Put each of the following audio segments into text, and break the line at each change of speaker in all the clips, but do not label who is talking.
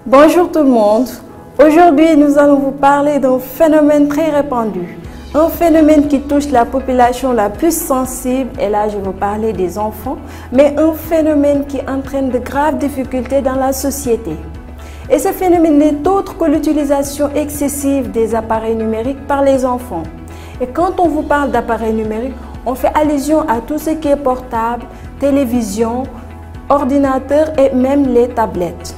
Bonjour tout le monde. Aujourd'hui, nous allons vous parler d'un phénomène très répandu. Un phénomène qui touche la population la plus sensible, et là je veux parler des enfants, mais un phénomène qui entraîne de graves difficultés dans la société. Et ce phénomène n'est autre que l'utilisation excessive des appareils numériques par les enfants. Et quand on vous parle d'appareils numériques, on fait allusion à tout ce qui est portable, télévision, ordinateur et même les tablettes.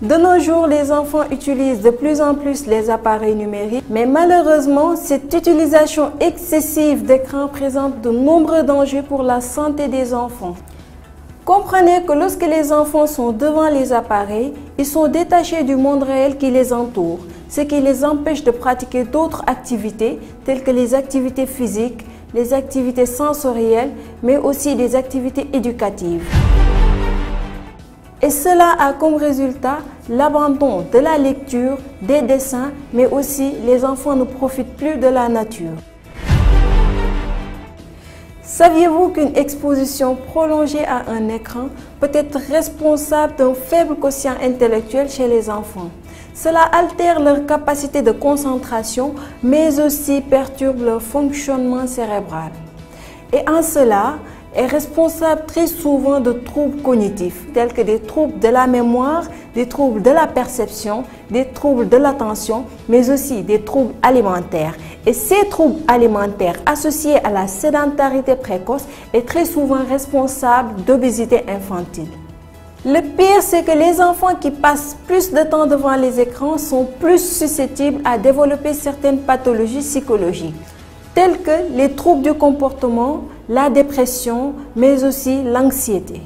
De nos jours, les enfants utilisent de plus en plus les appareils numériques, mais malheureusement, cette utilisation excessive d'écran présente de nombreux dangers pour la santé des enfants. Comprenez que lorsque les enfants sont devant les appareils, ils sont détachés du monde réel qui les entoure, ce qui les empêche de pratiquer d'autres activités telles que les activités physiques, les activités sensorielles, mais aussi des activités éducatives. Et cela a comme résultat l'abandon de la lecture, des dessins, mais aussi les enfants ne profitent plus de la nature. Saviez-vous qu'une exposition prolongée à un écran peut être responsable d'un faible quotient intellectuel chez les enfants? Cela altère leur capacité de concentration, mais aussi perturbe leur fonctionnement cérébral. Et en cela, est responsable très souvent de troubles cognitifs, tels que des troubles de la mémoire, des troubles de la perception, des troubles de l'attention, mais aussi des troubles alimentaires. Et ces troubles alimentaires associés à la sédentarité précoce est très souvent responsable d'obésité infantile. Le pire, c'est que les enfants qui passent plus de temps devant les écrans sont plus susceptibles à développer certaines pathologies psychologiques, tels que les troubles du comportement, la dépression, mais aussi l'anxiété.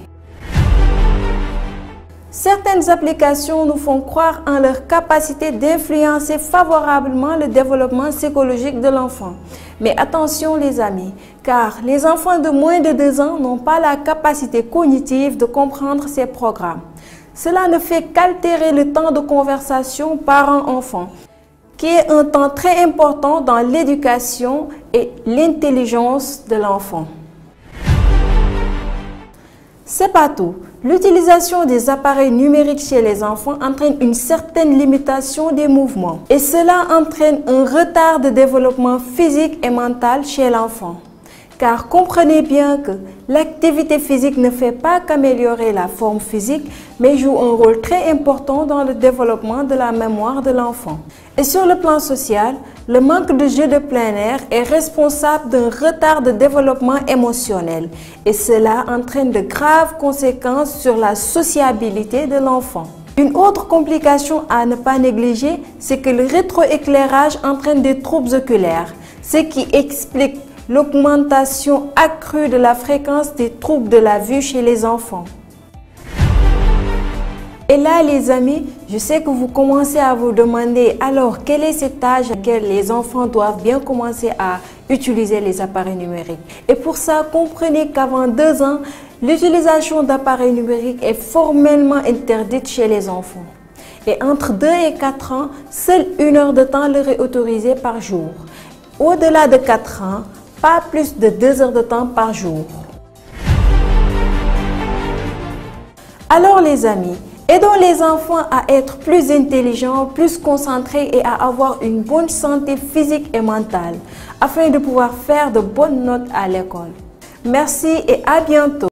Certaines applications nous font croire en leur capacité d'influencer favorablement le développement psychologique de l'enfant. Mais attention les amis, car les enfants de moins de 2 ans n'ont pas la capacité cognitive de comprendre ces programmes. Cela ne fait qu'altérer le temps de conversation parent-enfant, qui est un temps très important dans l'éducation et l'intelligence de l'enfant. C'est pas tout. L'utilisation des appareils numériques chez les enfants entraîne une certaine limitation des mouvements. Et cela entraîne un retard de développement physique et mental chez l'enfant. Car comprenez bien que l'activité physique ne fait pas qu'améliorer la forme physique, mais joue un rôle très important dans le développement de la mémoire de l'enfant. Et sur le plan social, le manque de jeux de plein air est responsable d'un retard de développement émotionnel. Et cela entraîne de graves conséquences sur la sociabilité de l'enfant. Une autre complication à ne pas négliger, c'est que le rétroéclairage entraîne des troubles oculaires, ce qui explique l'augmentation accrue de la fréquence des troubles de la vue chez les enfants. Et là les amis, je sais que vous commencez à vous demander alors quel est cet âge à quel les enfants doivent bien commencer à utiliser les appareils numériques. Et pour ça, comprenez qu'avant 2 ans, l'utilisation d'appareils numériques est formellement interdite chez les enfants. Et entre 2 et 4 ans, seule 1 heure de temps leur est autorisée par jour. Au-delà de 4 ans, pas plus de 2 heures de temps par jour. Alors les amis, aidons les enfants à être plus intelligents, plus concentrés et à avoir une bonne santé physique et mentale, afin de pouvoir faire de bonnes notes à l'école. Merci et à bientôt.